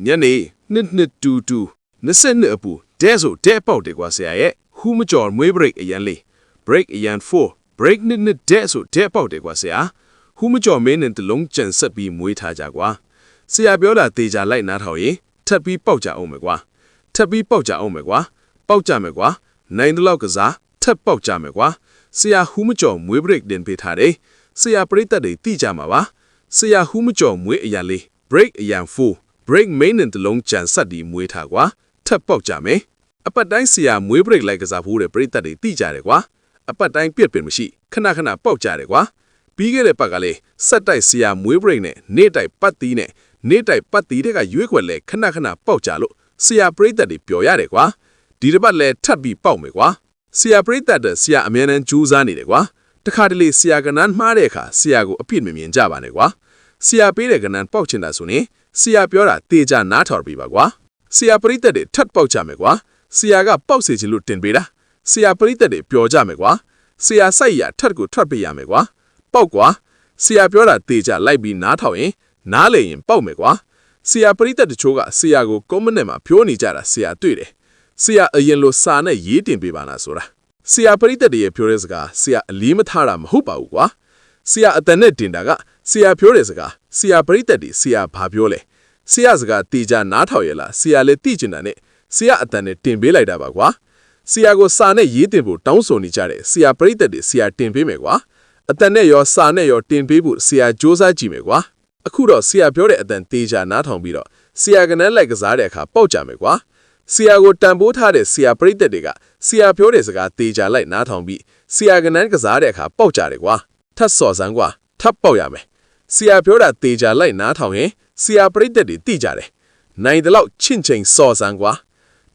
ညနေ2:22နှစ်အပူဒဲဆိုဒဲပေါက်တယ်ကွာဆရာရဲ့ဟူးမကျော်မွေး break အရန်လေး break အရန်4 break နှစ်ဒဲဆိုဒဲပေါက်တယ်ကွာဆရာဟူးမကျော်မင်းနဲ့တလုံးကြံဆက်ပြီးမွေးထားကြကွာဆရာပြောတာတေချာလိုက်နားထောင်ရင်ထပ်ပြီးပေါက်ကြအောင်မယ်ကွာထပ်ပြီးပေါက်ကြအောင်မယ်ကွာပေါက်ကြမယ်ကွာနိုင်တဲ့လောက်ကစားထပ်ပေါက်ကြမယ်ကွာဆရာဟူးမကျော်မွေး break တင်ပေးထားတယ်ဆရာပရိသတ်တွေသိကြမှာပါဆရာဟူးမကျော်မွေးအရန်လေး break အရန်4 break main နဲ့တလုံးကြံဆက်ပြီးမွေးထားကွာထပ်ပေါက်ကြမယ်အပတ်တိုင်းဆရာမွေး break လိုက်ကစားဖို့တဲ့ပရိသတ်တွေသိကြတယ်ကွာအပတ်တိုင်းပြစ်ပင်မရှိခဏပေါက်ကြတယ်ကွာပြီးခဲ့တဲ့ပတ်ကလေးဆက်တိုက်ဆရာမွေး break နဲ့နေ့တိုက်ပတ်သီးနဲ့နေ့တိုက်ပတ်သီးတဲ့ကရွေးခွက်လဲခဏပေါက်ကြလို့ဆရာပရိသတ်တွေပျော်ရတယ်ကွာဒီတစ်ပတ်လဲထပ်ပြီးပေါက်မယ်ကွာဆရာပရိသတ်တဲ့ဆရာအမြဲတမ်းကြိုးစားနေတယ်ကွာတခါတလေဆရာကနန်းမှားတဲ့အခါဆရာကိုအပြစ်မမြင်ကြပါနဲ့ကွာဆရာပေးတဲ့ကနန်းပေါက်ချင်တာဆိုရင်ဆရာပြောတာတေချာနားထောင်ပြီးပါကွာဆရာပရိသတ်တွေထပ်ပေါက်ကြမယ်ကွာဆရာကပေါက်စေချင်လို့တင်ပေးတာဆရာပရိသတ်တွေပျော်ကြမယ်ကွာဆရာစိုက်ရထပ်ကိုထွက်ပေးရမယ်ကွာပေါက်ကွာဆရာပြောတာတေချာလိုက်ပြီးနားထောင်ရင်နားလေရင်ပေါက်မယ်ကွာဆရာပရိသတ်တချို့ကဆရာကိုကွန်မန့်နဲ့မှာပြောနေကြတာဆရာတွေ့တယ်ဆရာအရင်လိုစာနဲ့ရေးတင်ပေးပါလားဆိုတာဆရာပရိသတ်တွေရဲ့ပြောတဲ့စကားဆရာအလေးမထားတာမဟုတ်ပါဘူးကွာဆရာအတန်နဲ့တင်တာကဆရာပြောတဲ့စကားဆရာပရိသတ်တွေဆရာဘာပြောလဲဆရာစကားတေချာနားထောင်ရလားဆရာလည်းသိကျင်တာနဲ့ဆရာအတန်နဲ့တင်ပေးလိုက်တာပါကွာဆရာကိုစာနဲ့ရေးတင်ဖို့တောင်းဆိုနေကြတယ်ဆရာပရိသတ်တွေဆရာတင်ပေးမယ်ကွာအတန်နဲ့ရောစာနဲ့ရောတင်ပေးဖို့ဆရာစ조사ကြည့်မယ်ကွာအခုတော့ဆရာပြောတဲ့အတန်တေချာနားထောင်ပြီးတော့ဆရာကနန်းလိုက်ကစားတဲ့အခါပေါက်ကြမယ်ကွာဆရာကိုတန်ဖိုးထားတဲ့ဆရာပရိသတ်တွေကဆရာပြောတဲ့စကားတေချာလိုက်နားထောင်ပြီးဆရာကနန်းကစားတဲ့အခါပေါက်ကြတယ်ကွာထပ်စော်စမ်းကွာထပ်ပေါက်ရမယ်ဆရာပြောတာတေချာလိုက်နားထောင်ရင်ဆရာပရိသတ်တွေသိကြတယ်နိုင်တဲ့လောက်ချင့်ချိန်စော်စမ်းကွာ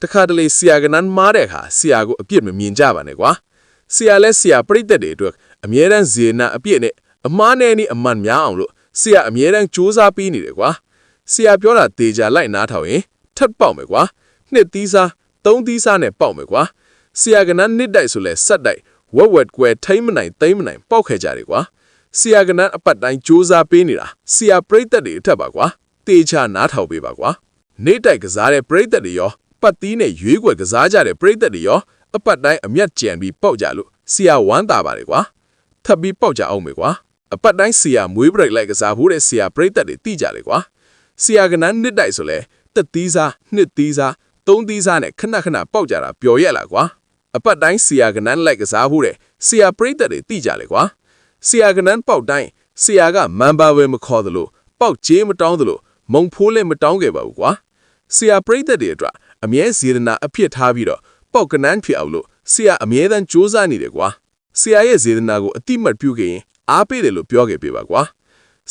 တခါတလေဆရာကနန်းမားတဲ့အခါဆရာကိုအပြစ်မမြင်ကြပါနဲ့ကွာဆရာလဲဆရာပရိသတ်တွေအတွက်အမြဲတမ်းဇေနာအပြစ်နဲ့အမားနဲ့နီးအမှန်များအောင်လို့ဆရာအမြဲတမ်းစူးစမ်းပေးနေတယ်ကွာဆရာပြောတာတေချာလိုက်နားထောင်ရင်ထပ်ပေါက်မယ်ကွာနှစ်သီးစားသုံးသီးစားနဲ့ပေါက်မယ်ကွာဆရာကနန်းနှစ်တိုက်ဆိုလဲဆက်တိုက်ဝက်ကွယ်ထိမ့်မနိုင်သိမ့်မနိုင်ပေါက်ခဲ့ကြတယ်ကွာဆရာကနန်းအပတ်တိုင်းစူးစမ်းပေးနေတာဆရာပရိသတ်တွေအထက်ပါကွာတေချာနားထောင်ပေးပါကွာနေ့တိုက်ကစားတဲ့ပရိသတ်တွေရောပတ်သီးနဲ့ရွေးကွယ်ကစားကြတဲ့ပရိသတ်တွေရောအပတ်တိုင်းအမျက်ကြံပြီးပေါက်ကြလို့ဆရာဝမ်းသာပါတယ်ကွာထပ်ပြီးပေါက်ကြအောင်မယ်ကွာအပတ်တိုင်းဆရာမွေး break လိုက်ကစားဖို့တဲ့ဆရာပရိသတ်တွေသိကြတယ်ကွာဆရာကနန်းနှစ်တိုက်ဆိုလဲတက်သီးစားနှစ်သီးစားသုံးသီးစားနဲ့ခဏပေါက်ကြတာပျော်ရက်လာကွာအပတ်တိုင်းဆရာကနန်းလိုက်ကစားဖို့တဲ့ဆရာပရိသတ်တွေသိကြလေကွာဆရာကနန်းပေါက်တိုင်းဆရာကမန်ပါဝဲမခေါ်သလိုပေါက်ချေးမတောင်းသလိုမုံဖိုးလည်းမတောင်းခဲ့ပါဘူးကွာဆရာပရိသတ်တွေအတွက်အမြဲဇေဒနာအဖြစ်ထားပြီးတော့ပေါက်ကနန်းဖြစ်အောင်လို့ဆရာအမြဲတမ်းစူးစမ်းနေတယ်ကွာဆရာရဲ့ဇေဒနာကိုအတိမတ်ပြုခဲ့ရင်အားပေးတယ်လို့ပြောခဲ့ပြပါကွာ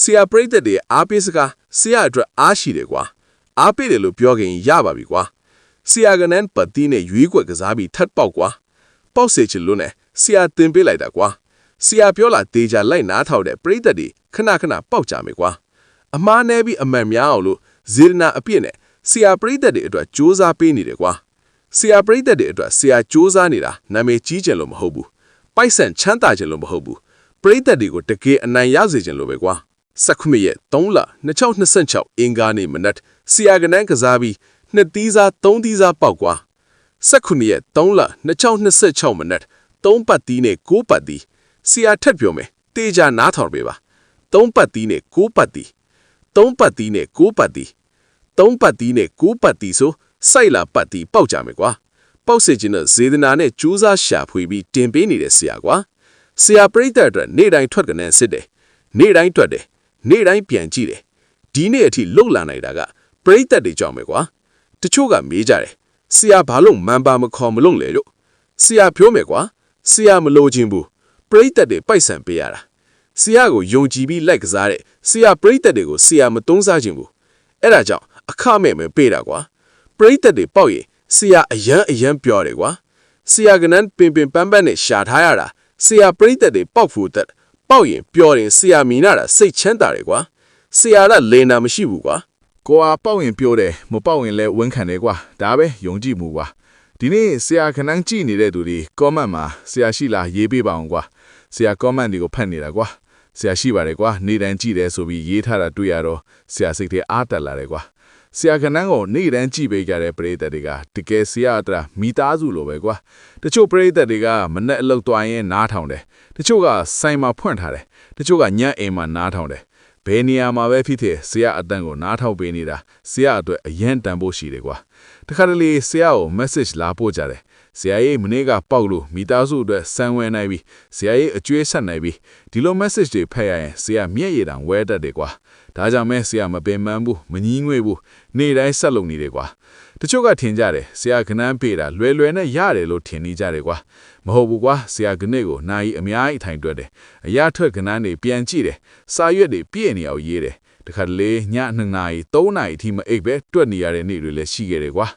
ဆရာပရိသတ်တွေအားပေးစကားဆရာအတွက်အားရှိတယ်ကွာအားပေးတယ်လို့ပြောခဲ့ရင်ရပါပြီကွာဆရာကနန်းပတ်တီးနဲ့ရွေးကွက်ကစားပြီးထပ်ပေါက်ကွာပေါက်စေချင်လို့နဲ့ဆရာတင်ပေးလိုက်တာကွာဆရာပြောလာတေချာလိုက်နားထောင်တဲ့ပရိသတ်တွေခဏပေါက်ကြမယ်ကွာအမားနဲ့ပြီးအမှန်များအောင်လို့ဇေဒနာအပြည့်နဲ့ဆရာပရိသတ်တွေအတွက်စူးစမ်းပေးနေတယ်ကွာဆရာပရိသတ်တွေအတွက်ဆရာစူးစမ်းနေတာနာမည်ကြီးချင်လို့မဟုတ်ဘူးပိုက်ဆံချမ်းသာချင်လို့မဟုတ်ဘူးပရိသတ်တွေကိုတကယ်အနိုင်ရစေချင်လို့ပဲကွာ19ရက်3လ2026အင်္ဂါနေ့မနက်ဆရာကနန်းကစားပြီးနှစ်သီးစားသုံးသီးစားပေါက်ကွာ19ရက်3လ2026မနက်3ပတ်သီးနဲ့9ပတ်သီးဆရာထက်ပြောမယ်တေချာနားထောင်ပေးပါ3ပတ်သီးနဲ့9ပတ်သီး3ပတ်သီးနဲ့9ပတ်သီး3ပတ်သီးနဲ့9ပတ်သီးဆိုစိုက်လာပတ်သီးပေါက်ကြမယ်ကွာပေါက်စေခြင်းနဲ့ဇေဒနာနဲ့ကြိုးစားရှာဖွေပြီးတင်ပေးနေတဲ့ဆရာကွာဆရာပရိသတ်အတွက်နေ့တိုင်းထွက်ကနေစစ်တယ်နေ့တိုင်းတွက်တယ်နေ့တိုင်းပြန်ကြည့်တယ်ဒီနေ့အထိလှုပ်လာနိုင်တာကပရိသတ်တွေကြောင့်ပဲကွာတချို့ကမေးကြတယ်ဆရာဘာလို့မန်ပါမခေါ်မလုပ်လဲလို့ဆရာပြောမယ်ကွာဆရာမလိုချင်ဘူးပရိသတ်တွေပိုက်ဆံပေးရတာဆရာကိုယုံကြည်ပြီးလိုက်ကစားတဲ့ဆရာပရိသတ်တွေကိုဆရာမသုံးစားချင်ဘူးအဲ့ဒါကြောင့်အခမဲ့ပဲပေးတာကွာပရိသတ်တွေပေါက်ရင်ဆရာအယံပြောတယ်ကွာဆရာကနန်းပင်ပန်းနဲ့ရှာထားရတာဆရာပရိသတ်တွေပေါက်ဖို့တက်ပေါက်ရင်ပြောရင်ဆရာမီနာတာစိတ်ချမ်းသာတယ်ကွာဆရာကလေနာမရှိဘူးကွာကိုအားပေါက်ရင်ပြောတယ်မပေါက်ရင်လည်းဝန်ခံတယ်ကွာဒါပဲယုံကြည်မှုကွာဒီနေ့ဆရာခဏန်းကြည့်နေတဲ့သူတွေ comment မှာဆရာရှိလားရေးပေးပါအောင်ကွာဆရာ comment တွေကိုဖတ်နေတာကွာဆရာရှိပါတယ်ကွာနေတိုင်းကြည့်တယ်ဆိုပြီးရေးထားတာတွေ့ရတော့ဆရာစိတ်ထဲအားတက်လာတယ်ကွာ ဆရာကနန်းကိုနေ့တိုင်းကြည့်ပေးကြတဲ့ပရိသတ်တွေကတကယ်ဆရာအတရာမိသားစုလိုပဲကွာတချို့ပရိသတ်တွေကမနဲ့အလုပ်သွားရင်နားထောင်တယ်တချို့ကဆိုင်မှာဖွင့်ထားတယ်တချို့ကညအိမ်မှာနားထောင်တယ်ဘယ်နေရာမှာပဲဖြစ်ဖြစ်ဆရာအတန်ကိုနားထောင်ပေးနေတာဆရာအတွက်အရင်တန်ဖို့ရှိတယ်ကွာတခါတလေဆရာကို message လာပို့ကြတယ်ဆရာရဲ့မနေ့ကပေါက်လို့မိသားစုအတွက်စံဝင်နိုင်ပြီဆရာရဲ့အကျွေးဆက်နိုင်ပြီဒီလို message တွေဖတ်ရရင်ဆရာမျက်ရည်တောင်ဝဲတတ်တယ်ကွာဒါကြောင့်မဲဆရာမပင်ပန်းဘူးမငြင်းငွေဘူးနေ့တိုင်းဆက်လုပ်နေတယ်ကွာတချို့ကထင်ကြတယ်ဆရာကနန်းပေးတာလွယ်လွယ်နဲ့ရတယ်လို့ထင်နေကြတယ်ကွာမဟုတ်ဘူးကွာဆရာကနေ့ကိုနိုင်အများကြီးထိုင်တွက်တယ်အရာထွက်ကနန်းတွေပြန်ကြည့်တယ်စာရွက်တွေပြည့်နေအောင်ရေးတယ်တခါတလေည2နာရီ3နာရီအထိမအိပ်ပဲတွက်နေရတဲ့နေ့တွေလည်းရှိခဲ့တယ်ကွာ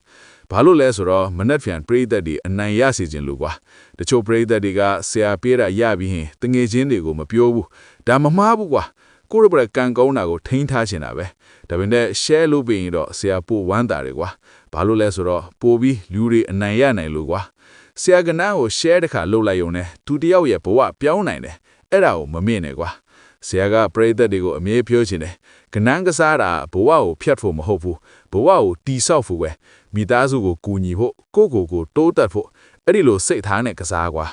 ဘာလို့လဲဆိုတော့မနက်ဖြန်ပရိသတ်တွေအနိုင်ရစေခြင်းလို့ကွာတချို့ပရိသတ်တွေကဆရာပေးတာရပြီးရင်တငယ်ချင်းတွေကိုမပြောဘူးဒါမမှားဘူးကွာကိုရပရကန်ကောင်းတာကိုထိန်းထားချင်တာပဲဒါပေမဲ့ share လုပ်ပြီးရင်တော့ဆရာပို့ဝမ်းတာတယ်ကွာဘာလို့လဲဆိုတော့ပို့ပြီးလူတွေအနိုင်ရနိုင်လို့ကွာဆရာကနန်းကို share တစ်ခါလုပ်လိုက်ရုံနဲ့သူတယောက်ရဲ့ဘဝပြောင်းနိုင်တယ်အဲ့ဒါကိုမမြင်နဲ့ကွာဆရာကပရိသတ်တွေကိုအမြဲပြောချင်တယ်ကနန်းကစားတာဘဝကိုဖျက်ဖို့မဟုတ်ဘူးဘဝကိုတီဆောက်ဖို့ပဲမိသားစုကိုကူညီဖို့ကိုတိုးတက်ဖို့အဲ့ဒီလိုစိတ်ထားနဲ့ကစားကွာ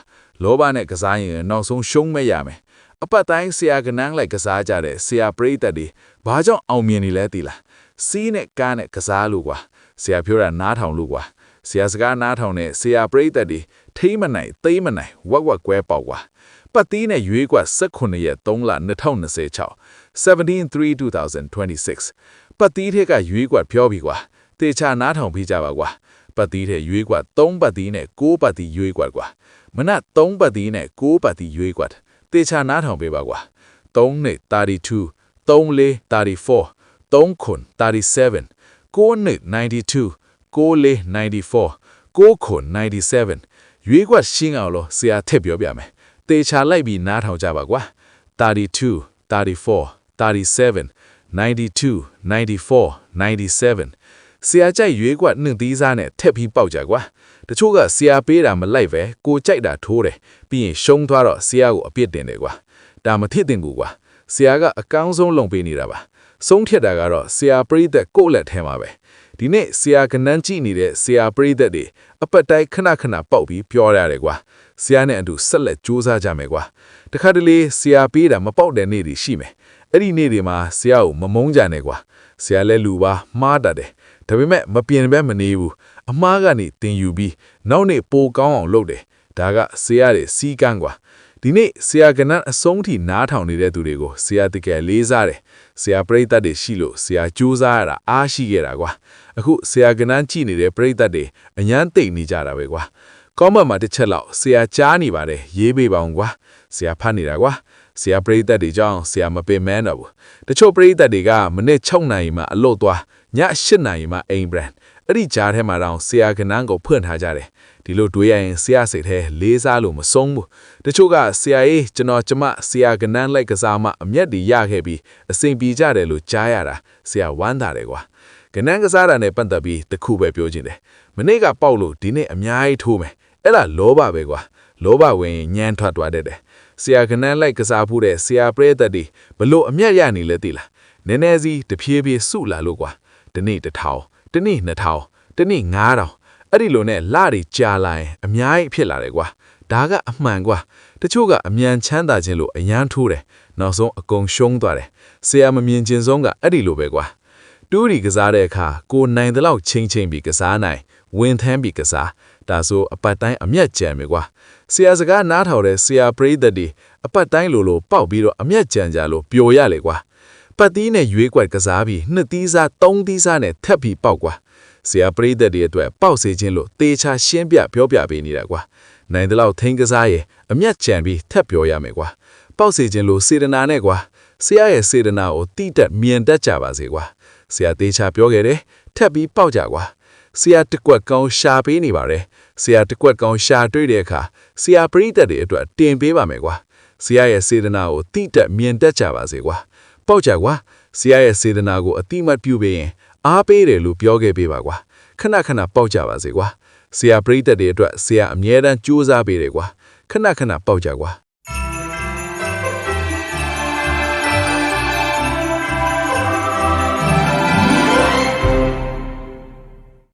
လောဘနဲ့ကစားရင်နောက်ဆုံးရှုံးမဲ့ရမယ်အပတ်တိုင်းဆရာကနန်းလိုက်ကစားကြတဲ့ဆရာပရိသတ်တွေဘာကြောင့်အောင်မြင်နေလဲသိလားစီးနဲ့ကားနဲ့ကစားလို့ကွာဆရာပြောတာနားထောင်လို့ကွာဆရာစကားနားထောင်တဲ့ဆရာပရိသတ်တွေထိမနိုင်သိမနိုင်ဝက်ကွဲပေါက်ကွာပတ်တီးနဲ့ရွေးကွက်18ရက်3လ2026 17/3/2026ပတ်တီးထက်ကရွေးကွက်ပြောပြီးကွာတေချာနားထောင်ပြီးကြပါကွာပတ်တီးထက်ရွေးကွက်3ပတ်တီးနဲ့6ပတ်တီးရွေးကွက်ကွာမနက်3ပတ်တီးနဲ့6ပတ်တီးရွေးကွက်တေချာနားထောင်ပေးပါကွာ3နဲ့32 3လေး34 3ခွန်37 9နဲ့92 9လေး94 9ခွန်97ရွေးကွက်ရှင်းအောင်လို့ဆရာထက်ပြောပြမယ်တေချာလိုက်ပြီးနားထောင်ကြပါကွာ32 34 37 92 94 97ဆရာကြိုက်ရွေးကွက်နှင်းသီးစားနဲ့ထက်ပြီးပေါက်ကြကွာတချို့ကဆရာပေးတာမလိုက်ပဲကိုကြိုက်တာထိုးတယ်ပြီးရင်ရှုံးသွားတော့ဆရာကိုအပြစ်တင်တယ်ကွာဒါမဖြစ်တင်ဘူးကွာဆရာကအကောင်းဆုံးလုံပေးနေတာပါဆုံးဖြတ်တာကတော့ဆရာပရိသတ်ကိုယ့်လက်ထဲမှာပဲဒီနေ့ဆရာကနန်းကြည့်နေတဲ့ဆရာပရိသတ်တွေအပတ်တိုင်းခဏပေါက်ပြီးပြောရတယ်ကွာဆရာနဲ့အတူဆက်လက်ကြိုးစားကြမယ်ကွာတခါတလေဆရာပေးတာမပေါက်တဲ့နေ့တွေရှိမယ်အဲ့ဒီနေ့တွေမှာဆရာကိုမမုန်းကြနဲ့ကွာဆရာလဲလူပါမှားတတ်တယ်ဒါပေမဲ့မပြင်းပဲမနေဘူးအမားကနေတင်ယူပြီးနောက်နေ့ပိုကောင်းအောင်လုပ်တယ်ဒါကဆရာတွေစီးကန်းကွာဒီနေ့ဆရာကနန်းအဆုံးထိနားထောင်နေတဲ့သူတွေကိုဆရာတကယ်လေးစားတယ်ဆရာပရိသတ်တွေရှိလို့ဆရာကြိုးစားရတာအားရှိခဲ့တာကွာအခုဆရာကနန်းကြည့်နေတဲ့ပရိသတ်တွေအញ្ញမ်းသိမ့်နေကြတာပဲကွာကောမန့်မှာတစ်ချက်လောက်ဆရာကြားနေပါတယ်ရေးပေးပါအောင်ကွာဆရာဖတ်နေတာကွာဆရာပရိသတ်တွေကြောင့်ဆရာမပင်မန်းတော့ဘူးတချို့ပရိသတ်တွေကမနေ့6နာရီမှအလို့သွားည8နာရီမှအိမ်ဘရန်အဲ့ဒီကြားထဲမှာတောင်ဆရာကနန်းကိုဖွင့်ထားကြတယ်ဒီလိုတွေးရရင်ဆရာစိတ်ထဲလေးစားလို့မဆုံးဘူးတချို့ကဆရာကြီးကျွန်တော်ကျမဆရာကနန်းလိုက်ကစားမှအမျက်တွေရခဲ့ပြီးအစိမ်ပြေကြတယ်လို့ကြားရတာဆရာဝမ်းသာတယ်ကွာကနန်းကစားတာနဲ့ပတ်သက်ပြီးတခုပဲပြောချင်တယ်မနေ့ကပေါက်လို့ဒီနေ့အများကြီးထိုးမယ်အဲ့ဒါလောဘပဲကွာလောဘဝင်ညံထွက်သွားတတ်တယ်ဆရာကနန်းလိုက်ကစားဖို့တဲ့ဆရာပရိသတ်တွေဘလို့အမျက်ရနေလဲသိလားနည်းနည်းစီတဖြည်းဖြည်းစုလာလို့ကွာဒီနေ့1000ဒီနေ့2000ဒီနေ့9000အဲ့ဒီလိုနဲ့လတွေကြာလာရင်အများကြီးဖြစ်လာတယ်ကွာဒါကအမှန်ကွာတချို့ကအမြန်ချမ်းသာခြင်းလို့အယမ်းထိုးတယ်နောက်ဆုံးအကုန်ရှုံးသွားတယ်ဆရာမမြင်ခြင်းဆုံးကအဲ့ဒီလိုပဲကွာတူးရီကစားတဲ့အခါကိုနိုင်တဲ့လောက်ချင်းပြီးကစားနိုင်ဝင်ထမ်းပြီးကစားဒါဆိုအပတ်တိုင်းအမျက်ကြံပဲကွာဆရာစကားနားထောင်တဲ့ဆရာပရိသတ်တွေအပတ်တိုင်းလိုပေါက်ပြီးတော့အမျက်ကြံကြလို့ပျော်ရလေကွာပတ်သီးနဲ့ရွေးကွက်ကစားပြီး2သီးစား3သီးစားနဲ့ထပ်ပြီးပေါက်ကွာဆရာပရိသတ်တွေအတွက်ပေါက်စေခြင်းလို့တေချာရှင်းပြပြောပြပေးနေတာကွာနိုင်တဲ့လောက်ထိန်းကစားရဲ့အမျက်ကြံပြီးထပ်ပြောရမယ်ကွာပေါက်စေခြင်းလို့စေတနာနဲ့ကွာဆရာရဲ့စေတနာကိုတိတက်မြင်တတ်ကြပါစေကွာဆရာတေချာပြောခဲ့တယ်ထပ်ပြီးပေါက်ကြကွာဆရာတကွက်ကောင်းရှာပေးနေပါတယ်ဆရာတကွက်ကောင်းရှာတွေ့တဲ့အခါဆရာပရိသတ်တွေအတွက်တင်ပေးပါမယ်ကွာဆရာရဲ့စေတနာကိုတိတက်မြင်တတ်ကြပါစေကွာပေါက်ကြကွာဆရာရဲ့စေတနာကိုအတိမတ်ပြုပေးရင်အားပေးတယ်လို့ပြောခဲ့ပေးပါကွာခဏပေါက်ကြပါစေကွာဆရာပရိသတ်တွေအတွက်ဆရာအမြဲတမ်းကြိုးစားပေးတယ်ကွာခဏပေါက်ကြကွာ